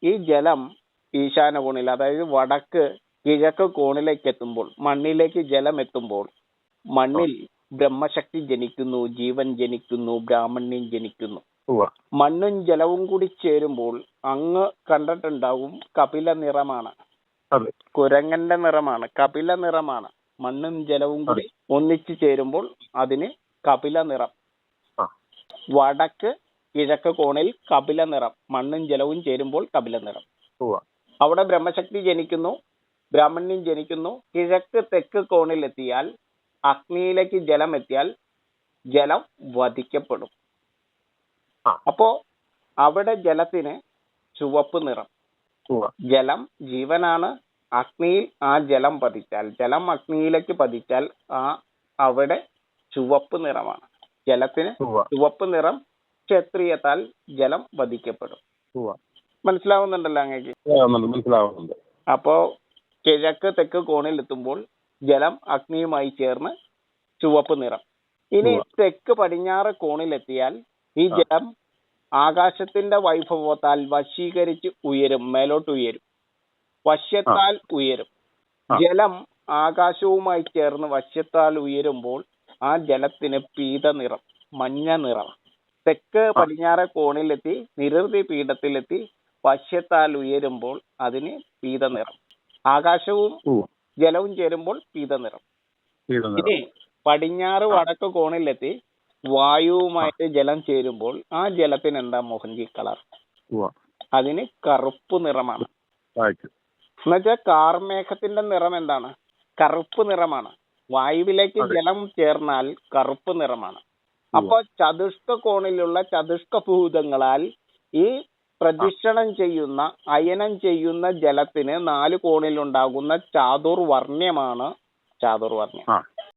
ഈ ജലം ഈശാന കോണിൽ, അതായത് വടക്ക് കിഴക്ക് കോണിലേക്ക് എത്തുമ്പോൾ, മണ്ണിലേക്ക് ജലം എത്തുമ്പോൾ മണ്ണിൽ ബ്രഹ്മശക്തി ജനിക്കുന്നു, ജീവൻ ജനിക്കുന്നു, ബ്രാഹ്മണ്യം ജനിക്കുന്നു. മണ്ണും ജലവും കൂടി ചേരുമ്പോൾ അങ്ങ് കണ്ടിട്ടുണ്ടാവും കപില നിറമാണ്, കുരങ്ങന്റെ നിറമാണ്, കപില നിറമാണ്. മണ്ണും ജലവും കൂടി ഒന്നിച്ചു ചേരുമ്പോൾ അതിന് കപില നിറം. വടക്ക് കിഴക്ക് കോണിൽ കപില നിറം, മണ്ണും ജലവും ചേരുമ്പോൾ കപില നിറം. അവിടെ ബ്രഹ്മശക്തി ജനിക്കുന്നു, ബ്രാഹ്മണ്യം ജനിക്കുന്നു. കിഴക്ക് തെക്ക് കോണിൽ എത്തിയാൽ, അഗ്നിയിലേക്ക് ജലം എത്തിയാൽ ജലം വധിക്കപ്പെടും. അപ്പോ അവിടെ ജലത്തിന് ചുവപ്പ് നിറം. ജലം ജീവനാണ്. അഗ്നിയിൽ ആ ജലം പതിച്ചാൽ, ജലം അഗ്നിയിലേക്ക് പതിച്ചാൽ അവിടെ ചുവപ്പ് നിറമാണ്. ജലത്തിന് ചുവപ്പ് നിറം. ക്ഷത്രിയത്താൽ ജലം വധിക്കപ്പെടും. മനസ്സിലാവുന്നുണ്ടല്ലോ അങ്ങേക്ക്? മനസ്സിലാവുന്നുണ്ട്. അപ്പോ കിഴക്ക് തെക്ക് കോണിൽ എത്തുമ്പോൾ ജലം അഗ്നിയുമായി ചേർന്ന് ചുവപ്പ് നിറം. ഇനി തെക്ക് പടിഞ്ഞാറ് കോണിലെത്തിയാൽ ഈ ജലം ആകാശത്തിന്റെ വൈഭവത്താൽ വശീകരിച്ച് ഉയരും, മേലോട്ട് ഉയരും, വശ്യത്താൽ ഉയരും. ജലം ആകാശവുമായി ചേർന്ന് വശ്യത്താൽ ഉയരുമ്പോൾ ആ ജലത്തിന് പീത നിറം, മഞ്ഞ നിറം. തെക്ക് പടിഞ്ഞാറ് കോണിലെത്തി നിരൃതി പീഠത്തിലെത്തി വശ്യത്താൽ ഉയരുമ്പോൾ അതിന് പീത നിറം. ആകാശവും ജലവും ചേരുമ്പോൾ പീത നിറം. ഇനി പടിഞ്ഞാറ് വടക്ക് കോണിലെത്തി വായുവുമായിട്ട് ജലം ചേരുമ്പോൾ ആ ജലത്തിന് എന്താ മോഹൻജി കളർ? അതിന് കറുപ്പ് നിറമാണ്. എന്നുവെച്ചാൽ കാർമേഘത്തിന്റെ നിറം എന്താണ്? കറുപ്പ് നിറമാണ്. വായുവിലേക്ക് ജലം ചേർന്നാൽ കറുപ്പ് നിറമാണ്. അപ്പൊ ചതുഷ്ക കോണിലുള്ള ചതുഷ്ക ഭൂതങ്ങളാൽ ഈ പ്രദക്ഷിണം ചെയ്യുന്ന, അയനം ചെയ്യുന്ന ജലത്തിന് 4 കോണിലുണ്ടാകുന്ന ചാതുർവർണ്ണ്യമാണ് ചാതുർവർണ്ണ്യം.